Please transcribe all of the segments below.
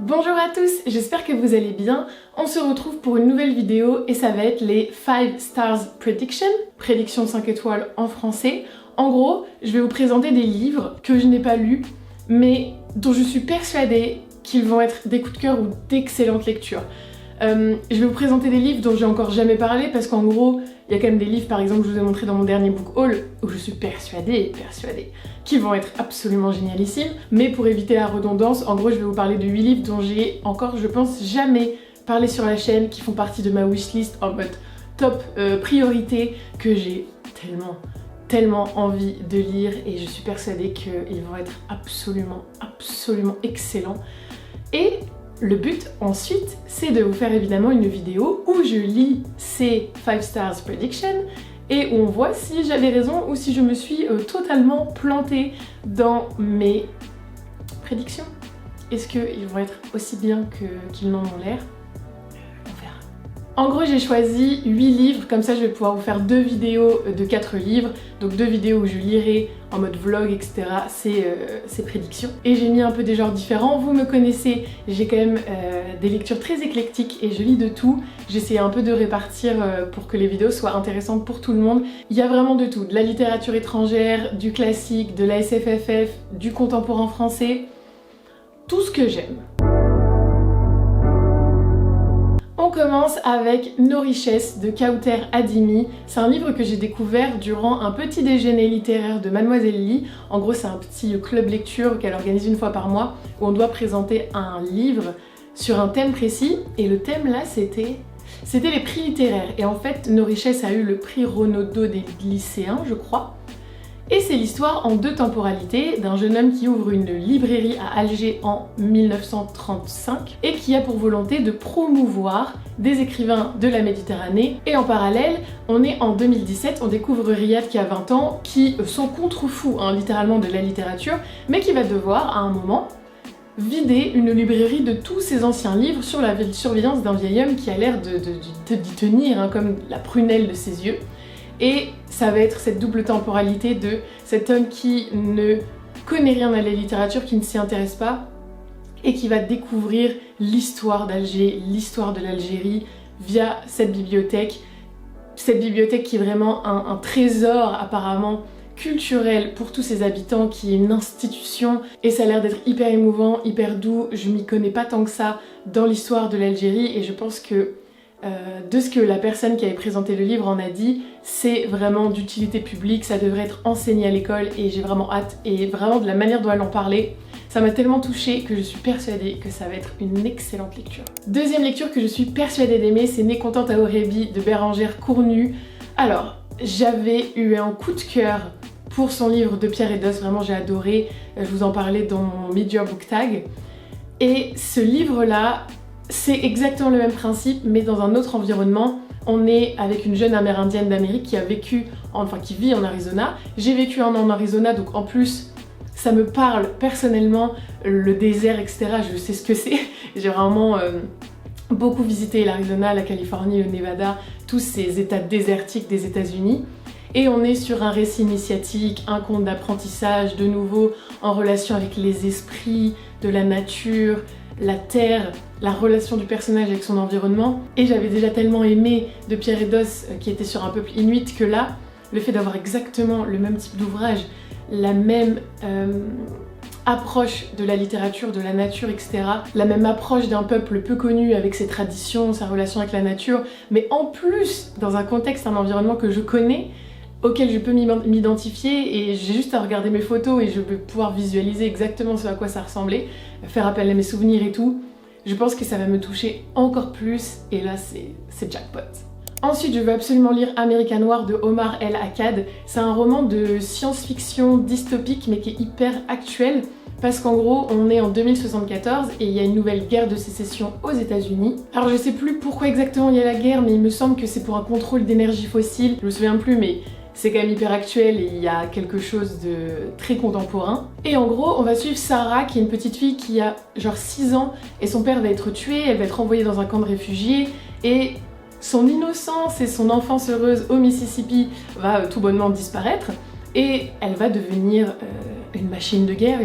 Bonjour à tous, j'espère que vous allez bien. On se retrouve pour une nouvelle vidéo et ça va être les 5 Stars Prediction, prédiction 5 étoiles en français. En gros, je vais vous présenter des livres que je n'ai pas lus, mais dont je suis persuadée qu'ils vont être des coups de cœur ou d'excellentes lectures. Je vais vous présenter des livres dont j'ai encore jamais parlé parce qu'en gros, il y a quand même des livres, par exemple, que je vous ai montré dans mon dernier book haul, où je suis persuadée qu'ils vont être absolument génialissimes. Mais pour éviter la redondance, en gros, je vais vous parler de 8 livres dont j'ai encore, je pense, jamais parlé sur la chaîne, qui font partie de ma wishlist en mode top priorité, que j'ai tellement envie de lire et je suis persuadée qu'ils vont être absolument excellents. Et le but ensuite, c'est de vous faire évidemment une vidéo où je lis ces 5 Stars Prediction et où on voit si j'avais raison ou si je me suis totalement plantée dans mes prédictions. Est-ce qu'ils vont être aussi bien qu'ils n'en ont l'air? On verra. En gros, j'ai choisi 8 livres, comme ça je vais pouvoir vous faire 2 vidéos de 4 livres, donc 2 vidéos où je lirai en mode vlog, etc. ces prédictions. Et j'ai mis un peu des genres différents, vous me connaissez, j'ai quand même des lectures très éclectiques et je lis de tout. J'essaie un peu de répartir pour que les vidéos soient intéressantes pour tout le monde. Il y a vraiment de tout, de la littérature étrangère, du classique, de la SFFF, du contemporain français, tout ce que j'aime. On commence avec Nos richesses de Kauter Adimi. C'est un livre que j'ai découvert durant un petit déjeuner littéraire de Mademoiselle Lee. En gros, c'est un petit club lecture qu'elle organise une fois par mois où on doit présenter un livre sur un thème précis. Et le thème là, c'était les prix littéraires. Et en fait, Nos richesses a eu le prix Renaudot des lycéens, je crois. Et c'est l'histoire en 2 temporalités d'un jeune homme qui ouvre une librairie à Alger en 1935 et qui a pour volonté de promouvoir des écrivains de la Méditerranée. Et en parallèle, on est en 2017, on découvre Riyad qui a 20 ans, qui s'en contrefou littéralement de la littérature, mais qui va devoir à un moment vider une librairie de tous ses anciens livres sur la surveillance d'un vieil homme qui a l'air d'y tenir comme la prunelle de ses yeux. Et ça va être cette double temporalité de cet homme qui ne connaît rien à la littérature, qui ne s'y intéresse pas, et qui va découvrir l'histoire d'Alger, l'histoire de l'Algérie via cette bibliothèque qui est vraiment un trésor apparemment culturel pour tous ses habitants, qui est une institution, et ça a l'air d'être hyper émouvant, hyper doux. Je m'y connais pas tant que ça dans l'histoire de l'Algérie et je pense que de ce que la personne qui avait présenté le livre en a dit, c'est vraiment d'utilité publique, ça devrait être enseigné à l'école et j'ai vraiment hâte, et vraiment de la manière dont elle en parlait, ça m'a tellement touchée que je suis persuadée que ça va être une excellente lecture. Deuxième lecture que je suis persuadée d'aimer, c'est Mécontente à Aurébi de Bérengère Cournu. Alors, j'avais eu un coup de cœur pour son livre De Pierre et d'Os, vraiment j'ai adoré, je vous en parlais dans mon Media Book Tag. Et ce livre-là, c'est exactement le même principe, mais dans un autre environnement. On est avec une jeune amérindienne d'Amérique qui qui vit en Arizona. J'ai vécu un an en Arizona, donc en plus, ça me parle personnellement, le désert, etc. Je sais ce que c'est. J'ai vraiment beaucoup visité l'Arizona, la Californie, le Nevada, tous ces états désertiques des États-Unis. Et on est sur un récit initiatique, un conte d'apprentissage, de nouveau en relation avec les esprits de la nature, la terre, la relation du personnage avec son environnement. Et j'avais déjà tellement aimé De Pierre et d'Os qui était sur un peuple inuit que là, le fait d'avoir exactement le même type d'ouvrage, la même approche de la littérature, de la nature, etc. La même approche d'un peuple peu connu avec ses traditions, sa relation avec la nature, mais en plus dans un contexte, un environnement que je connais, auquel je peux m'identifier, et j'ai juste à regarder mes photos et je peux pouvoir visualiser exactement ce à quoi ça ressemblait, faire appel à mes souvenirs et tout. Je pense que ça va me toucher encore plus et là c'est jackpot. Ensuite, je veux absolument lire America Noir de Omar El Akkad. C'est un roman de science-fiction dystopique mais qui est hyper actuel parce qu'en gros on est en 2074 et il y a une nouvelle guerre de sécession aux États-Unis. Alors je sais plus pourquoi exactement il y a la guerre, mais il me semble que c'est pour un contrôle d'énergie fossile, je me souviens plus, mais c'est quand même hyper actuel et il y a quelque chose de très contemporain. Et en gros, on va suivre Sarah, qui est une petite fille qui a genre 6 ans et son père va être tué, elle va être envoyée dans un camp de réfugiés et son innocence et son enfance heureuse au Mississippi va tout bonnement disparaître et elle va devenir une machine de guerre.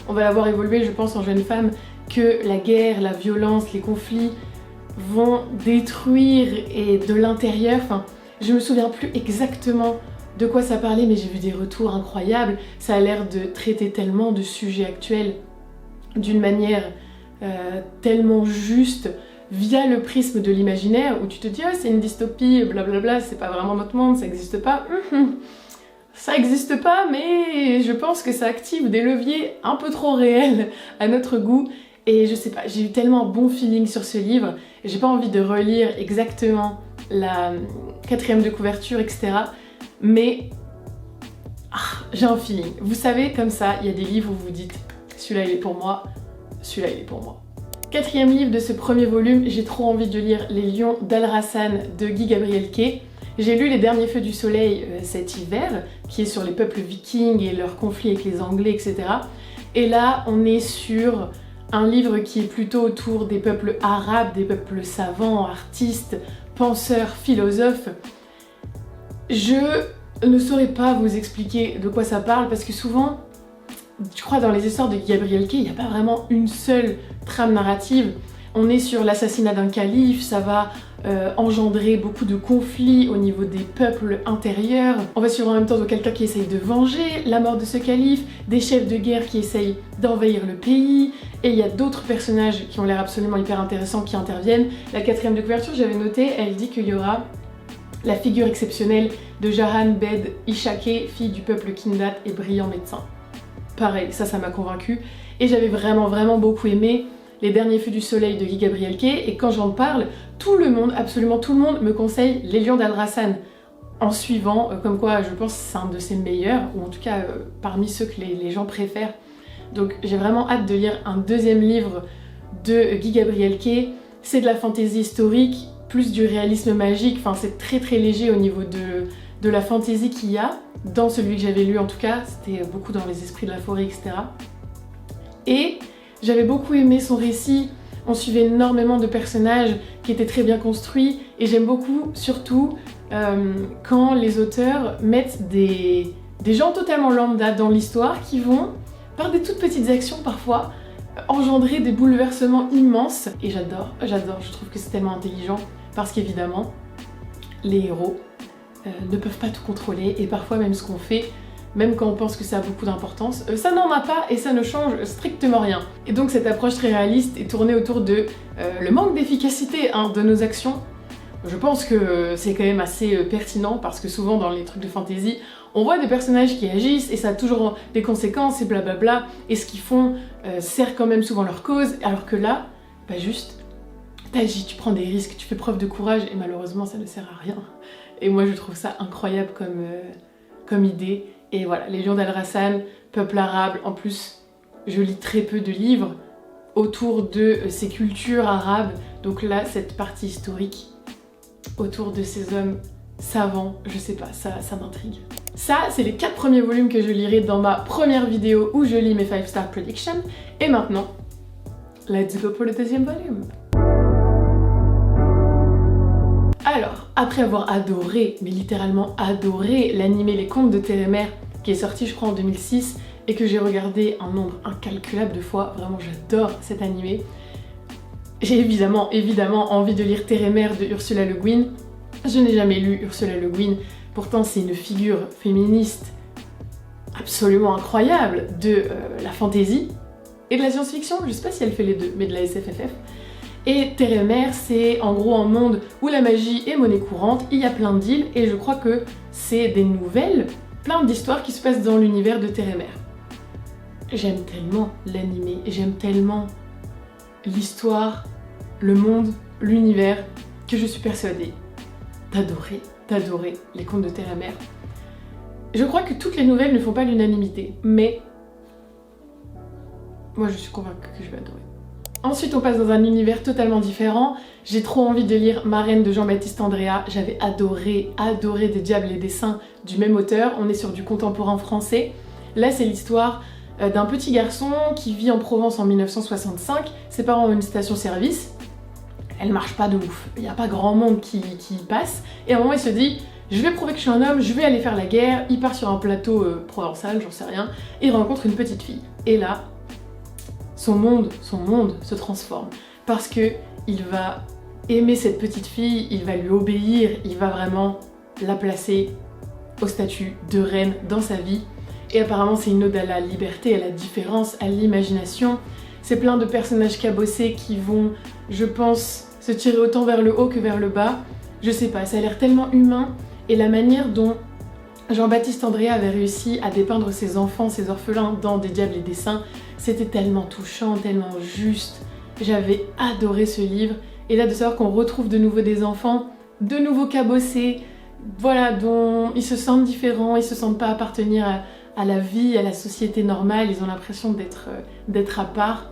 On va la voir évoluer, je pense, en jeune femme que la guerre, la violence, les conflits vont détruire et de l'intérieur, enfin, je me souviens plus exactement de quoi ça parlait, mais j'ai vu des retours incroyables. Ça a l'air de traiter tellement de sujets actuels d'une manière tellement juste, via le prisme de l'imaginaire, où tu te dis « Ah, c'est une dystopie, blablabla, c'est pas vraiment notre monde, ça existe pas. » Ça existe pas, mais je pense que ça active des leviers un peu trop réels à notre goût. Et je sais pas, j'ai eu tellement un bon feeling sur ce livre, et j'ai pas envie de relire exactement la 4e de couverture, etc. Mais j'ai un feeling. Vous savez, comme ça, il y a des livres où vous dites « Celui-là, il est pour moi, celui-là, il est pour moi. » 4e livre de ce premier volume, j'ai trop envie de lire Les Lions d'Al-Rassan de Guy Gabriel Kay. J'ai lu Les Derniers Feux du Soleil cet hiver, qui est sur les peuples vikings et leurs conflits avec les Anglais, etc. Et là, on est sur un livre qui est plutôt autour des peuples arabes, des peuples savants, artistes, penseurs, philosophes. Je ne saurais pas vous expliquer de quoi ça parle, parce que souvent, je crois dans les histoires de Gabriel Kay, il n'y a pas vraiment une seule trame narrative. On est sur l'assassinat d'un calife, ça va engendrer beaucoup de conflits au niveau des peuples intérieurs. On va suivre en même temps quelqu'un qui essaye de venger la mort de ce calife, des chefs de guerre qui essayent d'envahir le pays, et il y a d'autres personnages qui ont l'air absolument hyper intéressants qui interviennent. La 4e de couverture, j'avais noté, elle dit qu'il y aura la figure exceptionnelle de Jahan Bed Ishake, fille du peuple Kindat et brillant médecin. Pareil, ça m'a convaincue, et j'avais vraiment beaucoup aimé Les Derniers Feux du Soleil de Guy Gabriel Kay, et quand j'en parle, tout le monde, absolument tout le monde, me conseille Les Lions d'Al-Rassan, en suivant, comme quoi je pense que c'est un de ses meilleurs, ou en tout cas parmi ceux que les gens préfèrent. Donc j'ai vraiment hâte de lire un 2e livre de Guy Gabriel Kay. C'est de la fantaisie historique, plus du réalisme magique, enfin c'est très léger au niveau de la fantaisie qu'il y a, dans celui que j'avais lu en tout cas, c'était beaucoup dans les esprits de la forêt, etc. Et j'avais beaucoup aimé son récit, on suivait énormément de personnages qui étaient très bien construits, et j'aime beaucoup surtout quand les auteurs mettent des gens totalement lambda dans l'histoire qui vont, par des toutes petites actions parfois, engendrer des bouleversements immenses. Et j'adore, je trouve que c'est tellement intelligent, parce qu'évidemment, les héros ne peuvent pas tout contrôler, et parfois même ce qu'on fait, même quand on pense que ça a beaucoup d'importance, ça n'en a pas et ça ne change strictement rien. Et donc cette approche très réaliste est tournée autour de le manque d'efficacité de nos actions. Je pense que c'est quand même assez pertinent, parce que souvent dans les trucs de fantasy, on voit des personnages qui agissent et ça a toujours des conséquences et blablabla, et ce qu'ils font sert quand même souvent leur cause, alors que là, bah juste, t'agis, tu prends des risques, tu fais preuve de courage, et malheureusement ça ne sert à rien. Et moi je trouve ça incroyable comme idée. Et voilà, Les Lions d'Al-Rassan, peuple arabe, en plus je lis très peu de livres autour de ces cultures arabes, donc là cette partie historique autour de ces hommes savants, je sais pas, ça m'intrigue. Ça, c'est les 4 premiers volumes que je lirai dans ma première vidéo où je lis mes 5-star predictions, et maintenant, let's go pour le 2e volume. Alors, après avoir adoré, mais littéralement adoré, l'animé Les Contes de Terre et Mer, qui est sorti je crois en 2006, et que j'ai regardé un nombre incalculable de fois, vraiment j'adore cet animé, j'ai évidemment envie de lire Terre et Mer de Ursula Le Guin. Je n'ai jamais lu Ursula Le Guin, pourtant c'est une figure féministe absolument incroyable de la fantasy et de la science-fiction, je sais pas si elle fait les deux, mais de la SFFF. Et Terre et Mer, c'est en gros un monde où la magie est monnaie courante, il y a plein d'îles, et je crois que c'est des nouvelles, plein d'histoires qui se passent dans l'univers de Terre et Mer. J'aime tellement l'animé, j'aime tellement l'histoire, le monde, l'univers, que je suis persuadée d'adorer les Contes de Terre et Mer. Je crois que toutes les nouvelles ne font pas l'unanimité, mais moi je suis convaincue que je vais adorer. Ensuite on passe dans un univers totalement différent. J'ai trop envie de lire Marraine de Jean-Baptiste Andréa. J'avais adoré Des Diables et des Saints du même auteur. On est sur du contemporain français. Là c'est l'histoire d'un petit garçon qui vit en Provence en 1965. Ses parents ont une station-service. Elle marche pas de ouf. Il n'y a pas grand monde qui y passe. Et à un moment il se dit je vais prouver que je suis un homme, je vais aller faire la guerre. Il part sur un plateau provençal, j'en sais rien. Et il rencontre une petite fille. Et là, son monde se transforme. Parce que il va aimer cette petite fille, il va lui obéir, il va vraiment la placer au statut de reine dans sa vie. Et apparemment c'est une ode à la liberté, à la différence, à l'imagination. C'est plein de personnages cabossés qui vont, je pense, se tirer autant vers le haut que vers le bas. Je sais pas, ça a l'air tellement humain. Et la manière dont Jean-Baptiste Andréa avait réussi à dépeindre ses enfants, ses orphelins dans Des Diables et des Saints, c'était tellement touchant, tellement juste. J'avais adoré ce livre. Et là de savoir qu'on retrouve de nouveau des enfants, de nouveau cabossés, voilà, dont ils se sentent différents, ils se sentent pas appartenir à la vie, à la société normale, ils ont l'impression d'être à part.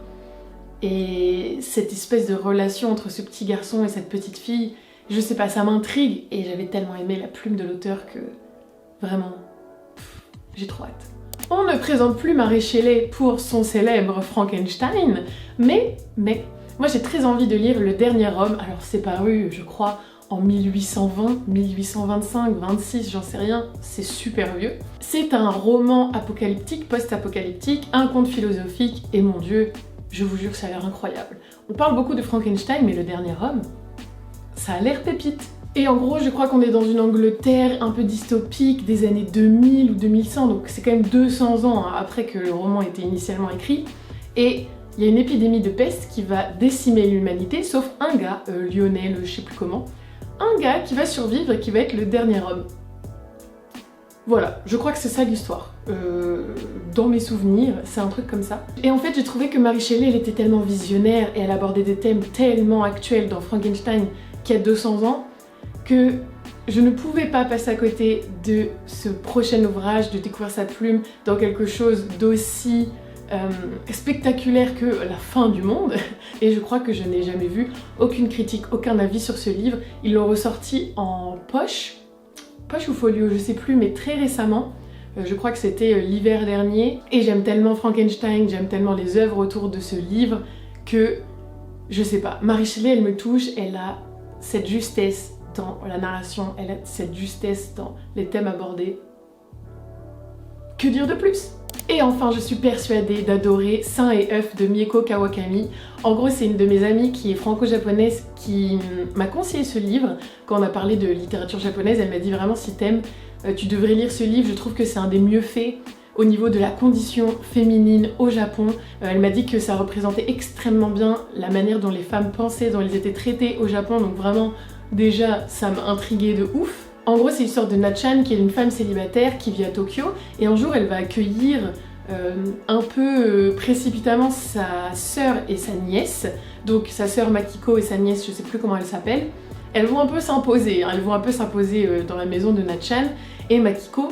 Et cette espèce de relation entre ce petit garçon et cette petite fille, je sais pas, ça m'intrigue. Et j'avais tellement aimé la plume de l'auteur que vraiment, j'ai trop hâte. On ne présente plus Mary Shelley pour son célèbre Frankenstein, mais moi j'ai très envie de lire Le Dernier Homme. Alors c'est paru, je crois, en 1820, 1825, 26, j'en sais rien, c'est super vieux. C'est un roman apocalyptique, post-apocalyptique, un conte philosophique, et mon dieu, je vous jure, ça a l'air incroyable. On parle beaucoup de Frankenstein, mais Le Dernier Homme, ça a l'air pépite. Et en gros, je crois qu'on est dans une Angleterre un peu dystopique des années 2000 ou 2100, donc c'est quand même 200 ans après que le roman ait été initialement écrit. Et il y a une épidémie de peste qui va décimer l'humanité, sauf un gars, Lionel, je sais plus comment, un gars qui va survivre et qui va être le dernier homme. Voilà, je crois que c'est ça l'histoire. Dans mes souvenirs, c'est un truc comme ça. Et en fait, j'ai trouvé que Mary Shelley, elle était tellement visionnaire et elle abordait des thèmes tellement actuels dans Frankenstein qui a 200 ans que je ne pouvais pas passer à côté de ce prochain ouvrage, de découvrir sa plume dans quelque chose d'aussi spectaculaire que la fin du monde. Et je crois que je n'ai jamais vu aucune critique, aucun avis sur ce livre. Ils l'ont ressorti en poche ou folio, je sais plus, mais très récemment. Je crois que c'était l'hiver dernier. Et j'aime tellement Frankenstein, j'aime tellement les œuvres autour de ce livre que, je sais pas, Mary Shelley, elle me touche, elle a cette justesse dans la narration, elle a cette justesse dans les thèmes abordés. Que dire de plus? Et enfin, je suis persuadée d'adorer Saint et œuf de Mieko Kawakami. En gros, c'est une de mes amies qui est franco-japonaise qui m'a conseillé ce livre. Quand on a parlé de littérature japonaise, elle m'a dit vraiment si t'aimes, tu devrais lire ce livre. Je trouve que c'est un des mieux faits au niveau de la condition féminine au Japon. Elle m'a dit que ça représentait extrêmement bien la manière dont les femmes pensaient, dont elles étaient traitées au Japon. Donc vraiment, déjà, ça m'a intriguée de ouf. En gros, c'est l'histoire de Nachan, qui est une femme célibataire qui vit à Tokyo, et un jour, elle va accueillir un peu précipitamment sa sœur et sa nièce. Donc sa sœur Makiko et sa nièce, je sais plus comment elle s'appelle, elles vont un peu s'imposer, dans la maison de Nachan, et Makiko,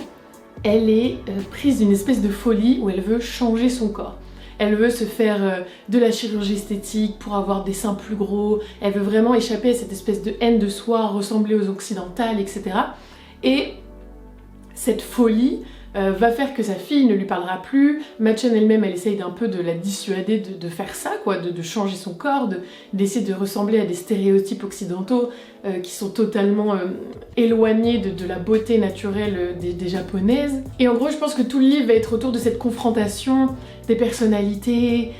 elle est prise d'une espèce de folie où elle veut changer son corps. Elle veut se faire de la chirurgie esthétique pour avoir des seins plus gros, elle veut vraiment échapper à cette espèce de haine de soi, ressembler aux occidentales, etc. Et cette folie va faire que sa fille ne lui parlera plus. Machen elle-même, elle essaye d'un peu de la dissuader de faire ça, quoi, de changer son corps, d'essayer de ressembler à des stéréotypes occidentaux qui sont totalement éloignés de la beauté naturelle des japonaises. Et en gros, je pense que tout le livre va être autour de cette confrontation des personnalités,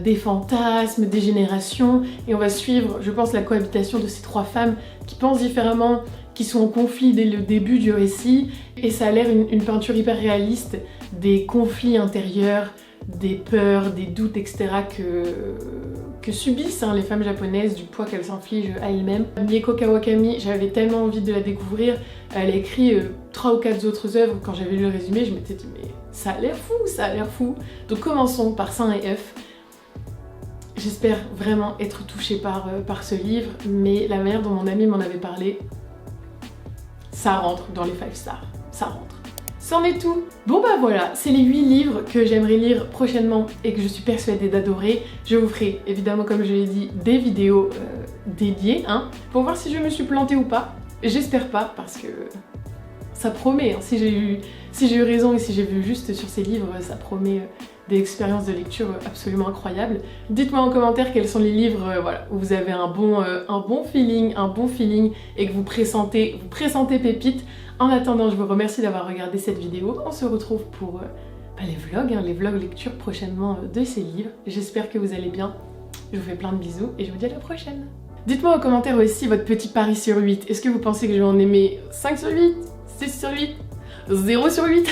des fantasmes, des générations, et on va suivre, je pense, la cohabitation de ces trois femmes qui pensent différemment, qui sont en conflit dès le début du récit, et ça a l'air une peinture hyper réaliste des conflits intérieurs, des peurs, des doutes, etc. que subissent les femmes japonaises, du poids qu'elles s'infligent à elles-mêmes. Mieko Kawakami, j'avais tellement envie de la découvrir, elle a écrit 3 ou 4 autres œuvres. Quand j'avais lu le résumé, je m'étais dit mais ça a l'air fou, ça a l'air fou. Donc commençons par Saint et œuf. J'espère vraiment être touchée par ce livre, mais la manière dont mon ami m'en avait parlé, ça rentre dans les 5 stars, ça rentre. C'en est tout. Bon bah voilà, c'est les 8 livres que j'aimerais lire prochainement et que je suis persuadée d'adorer. Je vous ferai évidemment, comme je l'ai dit, des vidéos dédiées, pour voir si je me suis plantée ou pas. J'espère pas, parce que ça promet, si j'ai eu raison et si j'ai vu juste sur ces livres, ça promet des expériences de lecture absolument incroyables. Dites-moi en commentaire quels sont les livres où vous avez un bon feeling et que vous pressentez pépite. En attendant, je vous remercie d'avoir regardé cette vidéo. On se retrouve pour les vlogs, hein, les vlogs lecture prochainement de ces livres. J'espère que vous allez bien. Je vous fais plein de bisous et je vous dis à la prochaine. Dites-moi en commentaire aussi votre petit pari sur 8. Est-ce que vous pensez que je vais en aimer 5 sur 8, 6 sur 8, 0 sur 8